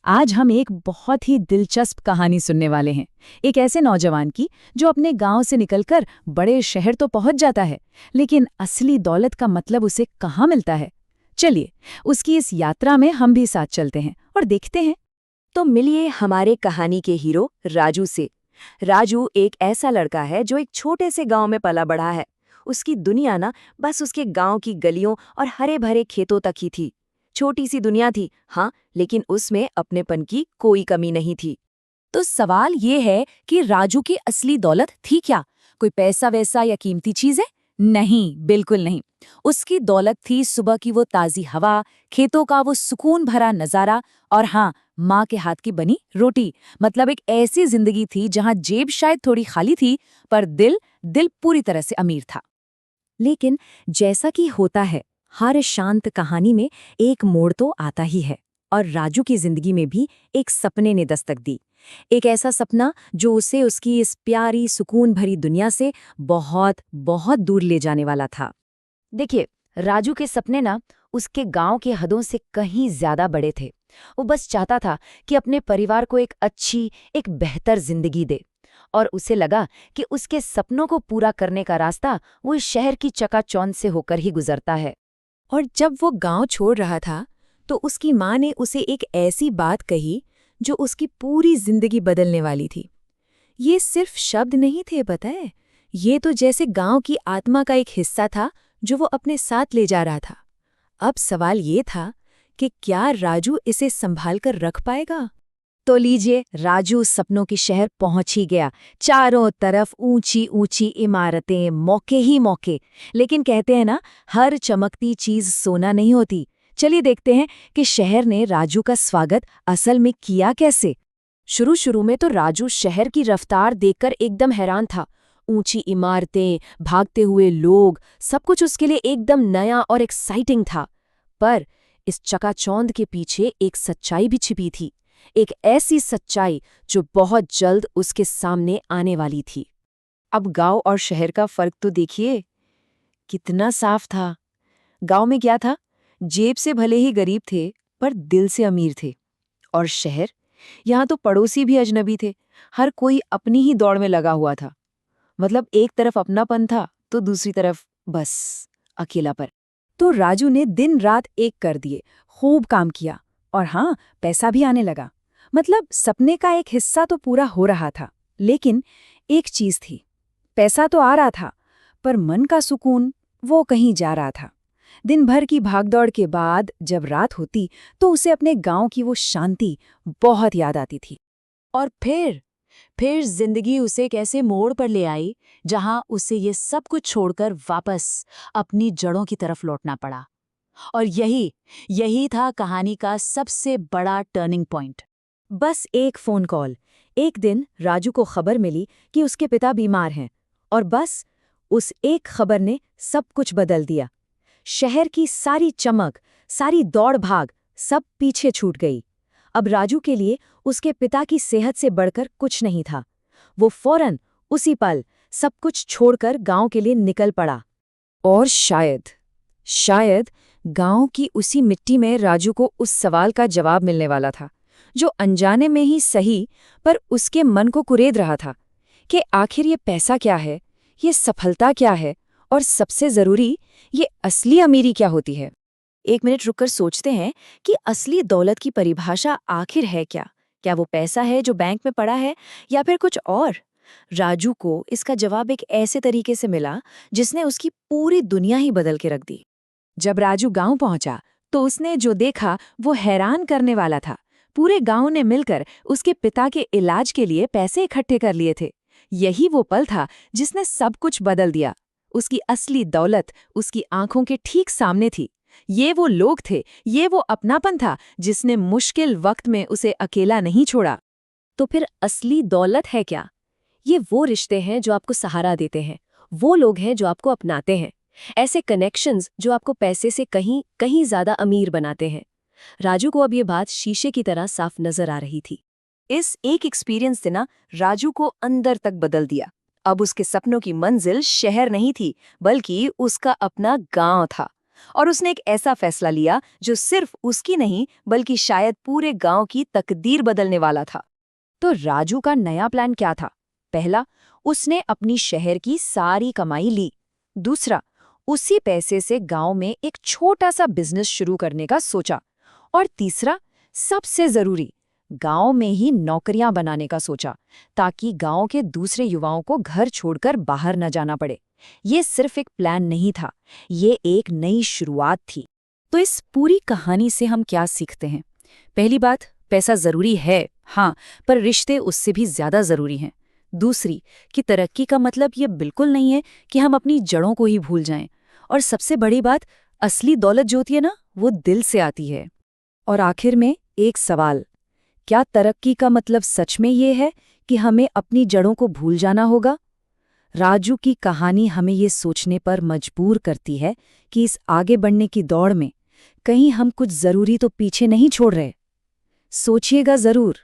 आज हम एक बहुत ही दिलचस्प कहानी सुनने वाले हैं। एक ऐसे नौजवान की जो अपने गांव से निकलकर बड़े शहर तो पहुंच जाता है, लेकिन असली दौलत का मतलब उसे कहाँ मिलता है। चलिए, उसकी इस यात्रा में हम भी साथ चलते हैं और देखते हैं। तो मिलिए हमारे कहानी के हीरो राजू से। राजू एक ऐसा लड़का है जो एक छोटे से गांव में पला बढ़ा है। उसकी दुनिया ना बस उसके गांव की गलियों और हरे भरे खेतों तक ही थी। छोटी सी दुनिया थी, हाँ, लेकिन उसमें अपनेपन की कोई कमी नहीं थी। तो सवाल ये है कि राजू की असली दौलत थी क्या? कोई पैसा वैसा या कीमती चीज है? नहीं, बिल्कुल नहीं। उसकी दौलत थी सुबह की वो ताजी हवा, खेतों का वो सुकून भरा नजारा, और हाँ, माँ के हाथ की बनी रोटी। मतलब एक ऐसी जिंदगी थी जहाँ जेब शायद थोड़ी खाली थी, पर दिल दिल पूरी तरह से अमीर था। लेकिन जैसा कि होता है, हर शांत कहानी में एक मोड़ तो आता ही है। और राजू की जिंदगी में भी एक सपने ने दस्तक दी। एक ऐसा सपना जो उसे उसकी इस प्यारी सुकून भरी दुनिया से बहुत बहुत दूर ले जाने वाला था। देखिए, राजू के सपने ना उसके गांव के हदों से कहीं ज्यादा बड़े थे। वो बस चाहता था कि अपने परिवार को एक अच्छी, एक बेहतर जिंदगी दे। और उसे लगा कि उसके सपनों को पूरा करने का रास्ता वो इस शहर की चकाचौंध से होकर ही गुजरता है। और जब वो गांव छोड़ रहा था, तो उसकी माँ ने उसे एक ऐसी बात कही जो उसकी पूरी जिंदगी बदलने वाली थी। ये सिर्फ शब्द नहीं थे, पता है, ये तो जैसे गांव की आत्मा का एक हिस्सा था जो वो अपने साथ ले जा रहा था। अब सवाल ये था कि क्या राजू इसे संभाल कर रख पाएगा। तो लीजिए, राजू सपनों की शहर पहुंच ही गया। चारों तरफ ऊंची ऊंची इमारतें, मौके ही मौके। लेकिन कहते हैं ना, हर चमकती चीज सोना नहीं होती। चलिए देखते हैं कि शहर ने राजू का स्वागत असल में किया कैसे। शुरू शुरू में तो राजू शहर की रफ्तार देखकर एकदम हैरान था। ऊंची इमारतें, भागते हुए लोग, सब कुछ उसके लिए एकदम नया और एक्साइटिंग था। पर इस चकाचौंध के पीछे एक सच्चाई भी छिपी थी। एक ऐसी सच्चाई जो बहुत जल्द उसके सामने आने वाली थी। अब गांव और शहर का फर्क तो देखिए, कितना साफ था। गांव में क्या था? जेब से भले ही गरीब थे, पर दिल से अमीर थे। और शहर, यहाँ तो पड़ोसी भी अजनबी थे। हर कोई अपनी ही दौड़ में लगा हुआ था। मतलब एक तरफ अपनापन था, तो दूसरी तरफ बस अकेलापन। तो राजू ने दिन रात एक कर दिए, खूब काम किया, और हाँ, पैसा भी आने लगा। मतलब सपने का एक हिस्सा तो पूरा हो रहा था। लेकिन एक चीज थी, पैसा तो आ रहा था, पर मन का सुकून वो कहीं जा रहा था। दिन भर की भागदौड़ के बाद जब रात होती, तो उसे अपने गांव की वो शांति बहुत याद आती थी। और फिर जिंदगी उसे एक ऐसे मोड़ पर ले आई जहां उसे ये सब कुछ छोड़कर वापस अपनी जड़ों की तरफ लौटना पड़ा। और यही यही था कहानी का सबसे बड़ा टर्निंग पॉइंट। बस एक फोन कॉल। एक दिन राजू को खबर मिली कि उसके पिता बीमार हैं, और बस उस एक खबर ने सब कुछ बदल दिया। शहर की सारी चमक, सारी दौड़ भाग, सब पीछे छूट गई। अब राजू के लिए उसके पिता की सेहत से बढ़कर कुछ नहीं था। वो फौरन, उसी पल, सब कुछ छोड़कर गांव के लिए निकल पड़ा। और शायद गांव की उसी मिट्टी में राजू को उस सवाल का जवाब मिलने वाला था, जो अनजाने में ही सही, पर उसके मन को कुरेद रहा था, कि आखिर ये पैसा क्या है, ये सफलता क्या है, और सबसे जरूरी, ये असली अमीरी क्या होती है। एक मिनट रुककर सोचते हैं कि असली दौलत की परिभाषा आखिर है क्या? क्या वो पैसा है जो बैंक में पड़ा है, या फिर कुछ और? राजू को इसका जवाब एक ऐसे तरीके से मिला जिसने उसकी पूरी दुनिया ही बदल के रख दी। जब राजू गांव पहुंचा, तो उसने जो देखा वो हैरान करने वाला था। पूरे गांव ने मिलकर उसके पिता के इलाज के लिए पैसे इकट्ठे कर लिए थे। यही वो पल था जिसने सब कुछ बदल दिया। उसकी असली दौलत उसकी आंखों के ठीक सामने थी। ये वो लोग थे, ये वो अपनापन था जिसने मुश्किल वक्त में उसे अकेला नहीं छोड़ा। तो फिर असली दौलत है क्या? ये वो रिश्ते हैं जो आपको सहारा देते हैं, वो लोग हैं जो आपको अपनाते हैं, ऐसे कनेक्शंस जो आपको पैसे से कहीं कहीं ज्यादा अमीर बनाते हैं। राजू को अब ये बात शीशे की तरह साफ नजर आ रही थी। इस एक एक्सपीरियंस ने ना राजू को अंदर तक बदल दिया। अब उसके सपनों की मंजिल शहर नहीं थी, बल्कि उसका अपना गांव था। और उसने एक ऐसा फैसला लिया जो सिर्फ उसकी नहीं बल्कि शायद पूरे गांव की तकदीर बदलने वाला था। तो राजू का नया प्लान क्या था? पहला, उसने अपनी शहर की सारी कमाई ली। दूसरा, उसी पैसे से गांव में एक छोटा सा बिजनेस शुरू करने का सोचा। और तीसरा, सबसे जरूरी, गांव में ही नौकरियां बनाने का सोचा, ताकि गांव के दूसरे युवाओं को घर छोड़कर बाहर न जाना पड़े। ये सिर्फ एक प्लान नहीं था, ये एक नई शुरुआत थी। तो इस पूरी कहानी से हम क्या सीखते हैं? पहली बात, पैसा जरूरी है, हाँ, पर रिश्ते उससे भी ज्यादा जरूरी हैं। दूसरी, कि तरक्की का मतलब ये बिल्कुल नहीं है कि हम अपनी जड़ों को ही भूल जाएं। और सबसे बड़ी बात, असली दौलत जो होती है ना, वो दिल से आती है। और आखिर में एक सवाल, क्या तरक्की का मतलब सच में ये है कि हमें अपनी जड़ों को भूल जाना होगा? राजू की कहानी हमें ये सोचने पर मजबूर करती है कि इस आगे बढ़ने की दौड़ में कहीं हम कुछ जरूरी तो पीछे नहीं छोड़ रहे। सोचिएगा जरूर।